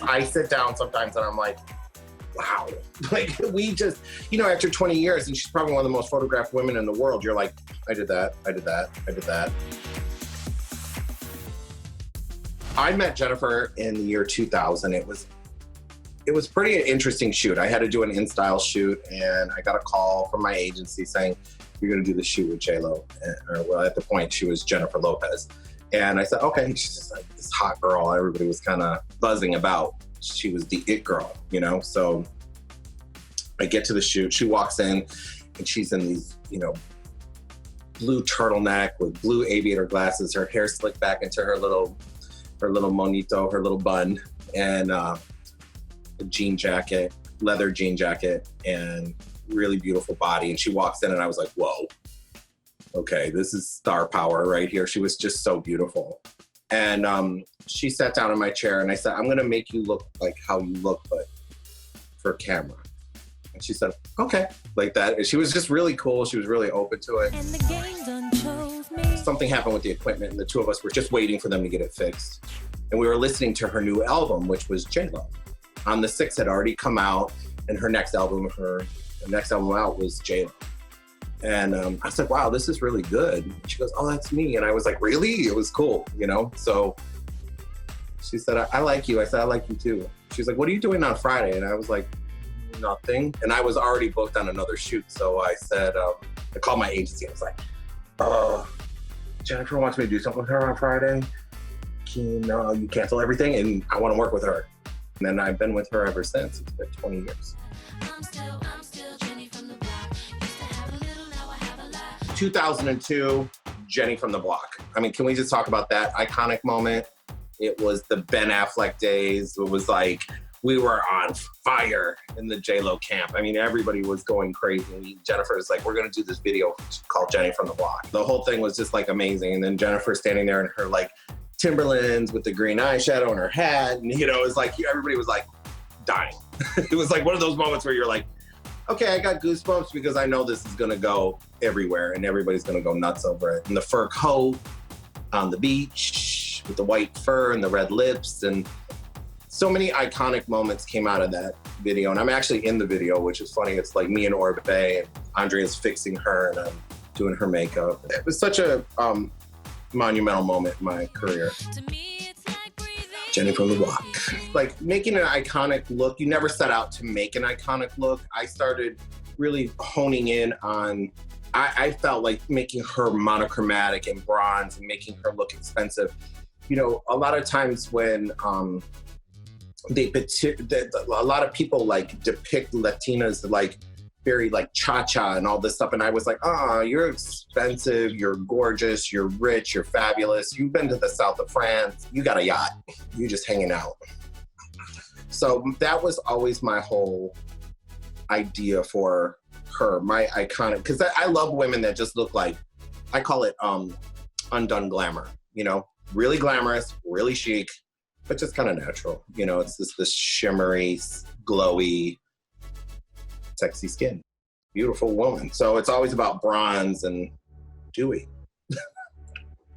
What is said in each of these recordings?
I sit down sometimes and I'm like, wow. Like we just, after 20 years, and she's probably one of the most photographed women in the world, you're like, I did that, I did that, I did that. I met Jennifer in the year 2000. It was pretty an interesting shoot. I had to do an in-style shoot, and I got a call from my agency saying, you're gonna do the shoot with J-Lo. Well, at the point, she was Jennifer Lopez. And I said, okay. She's just like this hot girl everybody was kind of buzzing about. She was the it girl, So I get to the shoot. She walks in, and she's in these, blue turtleneck with blue aviator glasses, her hair slicked back into her little monito, her little bun, and a jean jacket, leather jean jacket, and really beautiful body. And she walks in, and I was like, whoa, okay, this is star power right here. She was just so beautiful. And she sat down in my chair, and I said, I'm gonna make you look like how you look, but for camera. And she said, okay, like that. And she was just really cool. She was really open to it. And the game done chose me. Something happened with the equipment, and the two of us were just waiting for them to get it fixed. And we were listening to her new album, which was J-Lo. On the 6 had already come out, and her next album out was J-Lo. And I said, wow, this is really good. And she goes, oh, that's me. And I was like, really? It was cool, So she said, I like you. I said, I like you too. She's like, what are you doing on Friday? And I was like, nothing. And I was already booked on another shoot. So I said, I called my agency. I was like, Jennifer wants me to do something with her on Friday. Can you cancel everything? And I want to work with her. And then I've been with her ever since. It's been 20 years. I'm still Jenny from the block. Used to have a little, now I have a lot. 2002, Jenny from the block. I mean, can we just talk about that iconic moment? It was the Ben Affleck days. It was like, we were on fire in the J-Lo camp. I mean, everybody was going crazy. Jennifer was like, we're gonna do this video called Jenny from the Block. The whole thing was just like amazing. And then Jennifer standing there in her like Timberlands with the green eyeshadow and her hat. And it's like, everybody was like dying. It was like one of those moments where you're like, okay, I got goosebumps because I know this is gonna go everywhere and everybody's gonna go nuts over it. And the fur coat on the beach with the white fur and the red lips, and so many iconic moments came out of that video. And I'm actually in the video, which is funny. It's like me and Orbe, and Andrea's fixing her, and I'm doing her makeup. It was such a monumental moment in my career. Jenny from the Block. Like making an iconic look, you never set out to make an iconic look. I started really honing in on, I felt like making her monochromatic and bronze and making her look expensive. A lot of times when a lot of people like depict Latinas like very like cha-cha and all this stuff. And I was like, you're expensive, you're gorgeous, you're rich, you're fabulous. You've been to the south of France, you got a yacht, you just hanging out. So that was always my whole idea for her, my iconic, because I love women that just look like, I call it undone glamour, really glamorous, really chic, but just kind of natural. It's just this shimmery, glowy, sexy skin, beautiful woman. So it's always about bronze and dewy.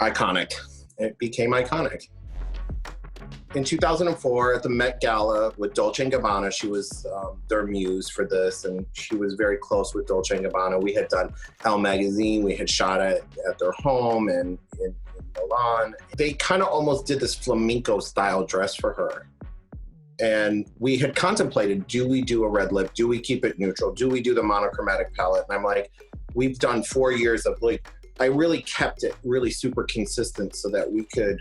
Iconic. It became iconic. In 2004 at the Met Gala with Dolce & Gabbana, she was their muse for this, and she was very close with Dolce & Gabbana. We had done Elle magazine, we had shot at their home in Milan. They kind of almost did this flamenco style dress for her. And we had contemplated, do we do a red lip? Do we keep it neutral? Do we do the monochromatic palette? And I'm like, we've done 4 years of like, I really kept it really super consistent so that we could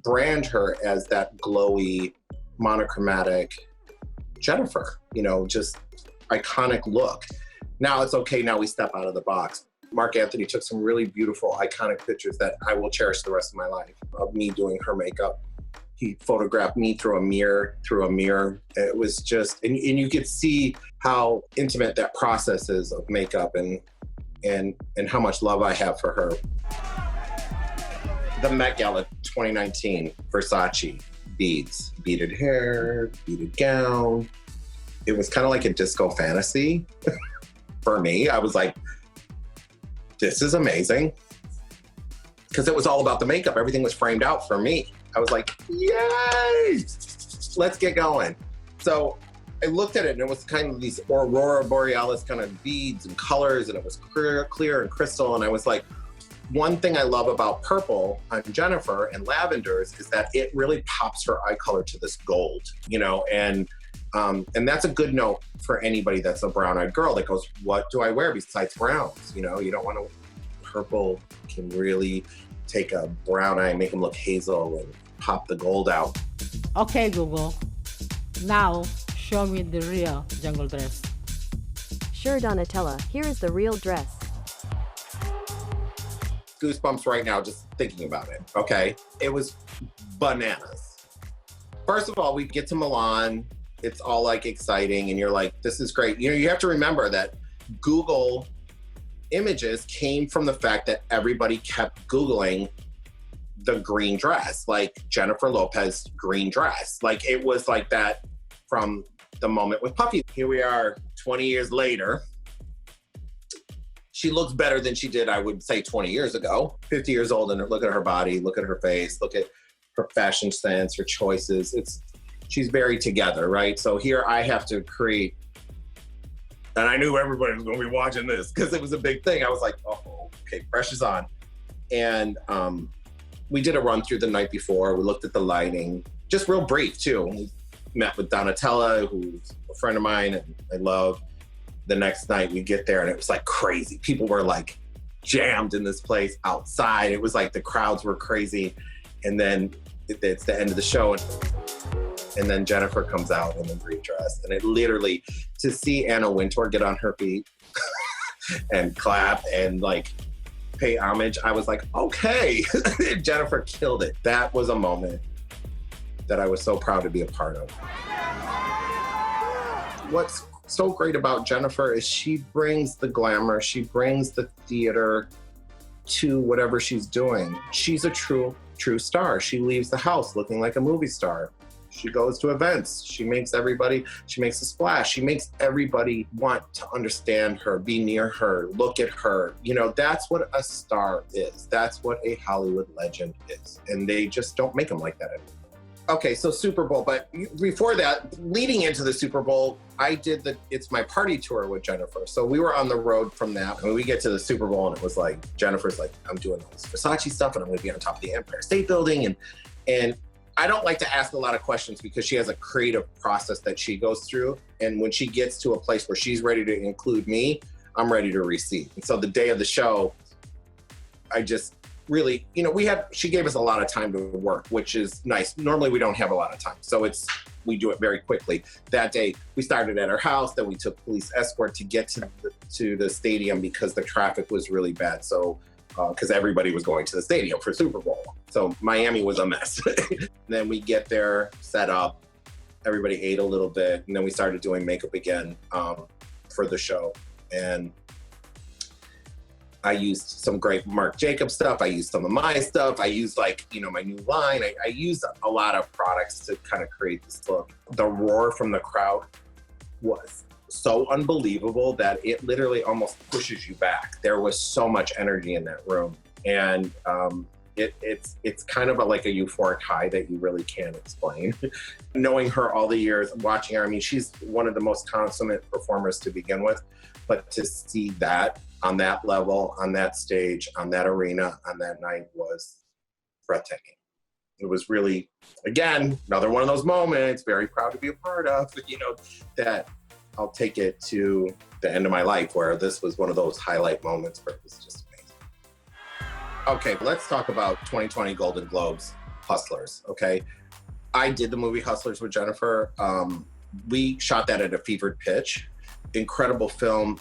brand her as that glowy, monochromatic Jennifer, just iconic look. Now it's okay, now we step out of the box. Mark Anthony took some really beautiful, iconic pictures that I will cherish the rest of my life of me doing her makeup. He photographed me through a mirror. It was just, and you could see how intimate that process is of makeup and how much love I have for her. The Met Gala 2019, Versace, beads, beaded hair, beaded gown. It was kind of like a disco fantasy for me. I was like, this is amazing. Because it was all about the makeup. Everything was framed out for me. I was like, yay! let's get going. So I looked at it and it was kind of these aurora borealis kind of beads and colors, and it was clear and crystal. And I was like, one thing I love about purple on Jennifer and lavenders is that it really pops her eye color to this gold, you know, and that's a good note for anybody that's a brown-eyed girl that goes, what do I wear besides browns? You know, you don't want to, purple can really take a brown eye, make them look hazel and pop the gold out. Okay, Google. Now, show me the real jungle dress. Sure, Donatella, here is the real dress. Goosebumps right now just thinking about it, okay? It was bananas. First of all, we get to Milan. It's all like exciting and you're like, this is great. You know, you have to remember that Google images came from the fact that everybody kept Googling the green dress, like Jennifer Lopez green dress. Like it was like that from the moment with Puffy. Here we are 20 years later. She looks better than she did, I would say, 20 years ago. 50 years old, and look at her body, look at her face, look at her fashion sense, her choices. She's very together, right? So here I have to create, and I knew everybody was gonna be watching this because it was a big thing. I was like, oh, okay, pressure's on. And we did a run through the night before. We looked at the lighting, just real brief too. We met with Donatella, who's a friend of mine and I love. The next night we get there and it was like crazy. People were like jammed in this place outside. It was like the crowds were crazy. And then it's the end of the show. And then Jennifer comes out in the green dress. And it literally, to see Anna Wintour get on her feet and clap and like pay homage, I was like, okay, Jennifer killed it. That was a moment that I was so proud to be a part of. What's so great about Jennifer is she brings the glamour, she brings the theater to whatever she's doing. She's a true star. She leaves the house looking like a movie star. She goes to events. She makes a splash. She makes everybody want to understand her, be near her, look at her. You know, that's what a star is. That's what a Hollywood legend is. And they just don't make them like that anymore. Okay, so Super Bowl, but before that, leading into the Super Bowl, I did It's My Party tour with Jennifer. So we were on the road from that. And we get to the Super Bowl and it was like, Jennifer's like, I'm doing all this Versace stuff and I'm gonna be on top of the Empire State Building. And I don't like to ask a lot of questions because she has a creative process that she goes through. And when she gets to a place where she's ready to include me, I'm ready to receive. And so the day of the show, I just really, you know, she gave us a lot of time to work, which is nice. Normally we don't have a lot of time. So we do it very quickly. That day we started at her house, then we took police escort to get to the stadium because the traffic was really bad. So, because everybody was going to the stadium for Super Bowl. So Miami was a mess. Then we get there, set up, everybody ate a little bit, and then we started doing makeup again for the show. And I used some great Marc Jacobs stuff. I used some of my stuff. I used my new line. I used a lot of products to kind of create this look. The roar from the crowd was so unbelievable that it literally almost pushes you back. There was so much energy in that room. And it's kind of like a euphoric high that you really can't explain. Knowing her all the years, watching her, I mean, she's one of the most consummate performers to begin with, but to see that on that level, on that stage, on that arena, on that night was breathtaking. It was really, again, another one of those moments, very proud to be a part of, you know, that I'll take it to the end of my life where this was one of those highlight moments where it was just amazing. Okay, let's talk about 2020 Golden Globes, Hustlers, okay? I did the movie Hustlers with Jennifer. We shot that at a fevered pitch. Incredible film.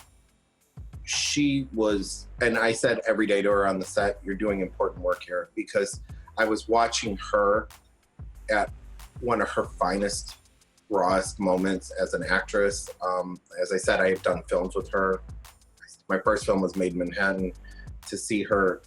She was, and I said every day to her on the set, you're doing important work here, because I was watching her at one of her finest, rawest moments as an actress. As I said, I have done films with her. My first film was Made in Manhattan. To see her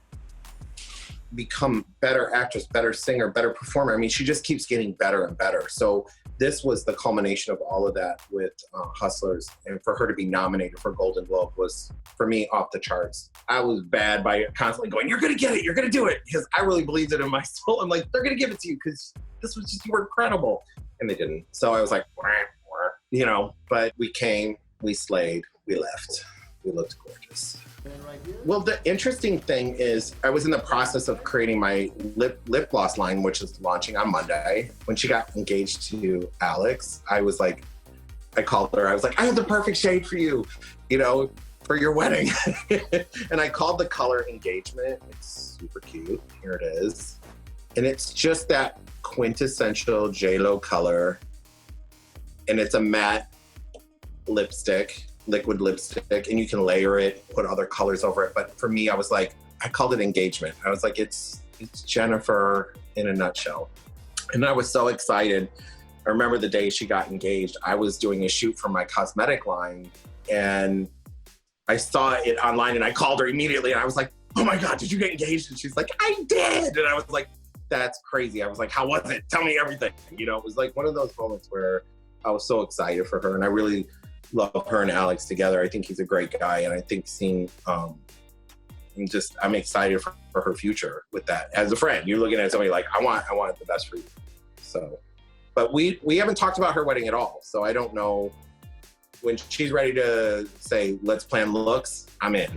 become better actress, better singer, better performer. I mean, she just keeps getting better and better. So this was the culmination of all of that with Hustlers. And for her to be nominated for Golden Globe was, for me, off the charts. I was bad by constantly going, you're gonna get it, you're gonna do it. Because I really believed it in my soul. I'm like, they're gonna give it to you because this was just, you were incredible. and they didn't. So I was like, wah, wah, you know, but we came, we slayed, we left. We looked gorgeous. Well, the interesting thing is I was in the process of creating my lip gloss line, which is launching on Monday. When she got engaged to Alex, I was like, I called her. I was like, I have the perfect shade for you, you know, for your wedding. And I called the color Engagement. It's super cute. Here it is. And it's just that quintessential J-Lo color. And it's a matte lipstick, liquid lipstick, and you can layer it, put other colors over it. But for me, I was like, I called it Engagement. I was like, it's Jennifer in a nutshell. And I was so excited. I remember the day she got engaged, I was doing a shoot for my cosmetic line, and I saw it online, and I called her immediately, and I was like, oh my God, did you get engaged? And she's like, I did. And I was like, that's crazy. I was like, how was it? Tell me everything. You know, it was like one of those moments where I was so excited for her, and I really love her and Alex together. I think he's a great guy, and I think I'm excited for her future with that. As a friend, you're looking at somebody like, I want the best for you. So, but we haven't talked about her wedding at all. So I don't know when she's ready to say, let's plan looks, I'm in.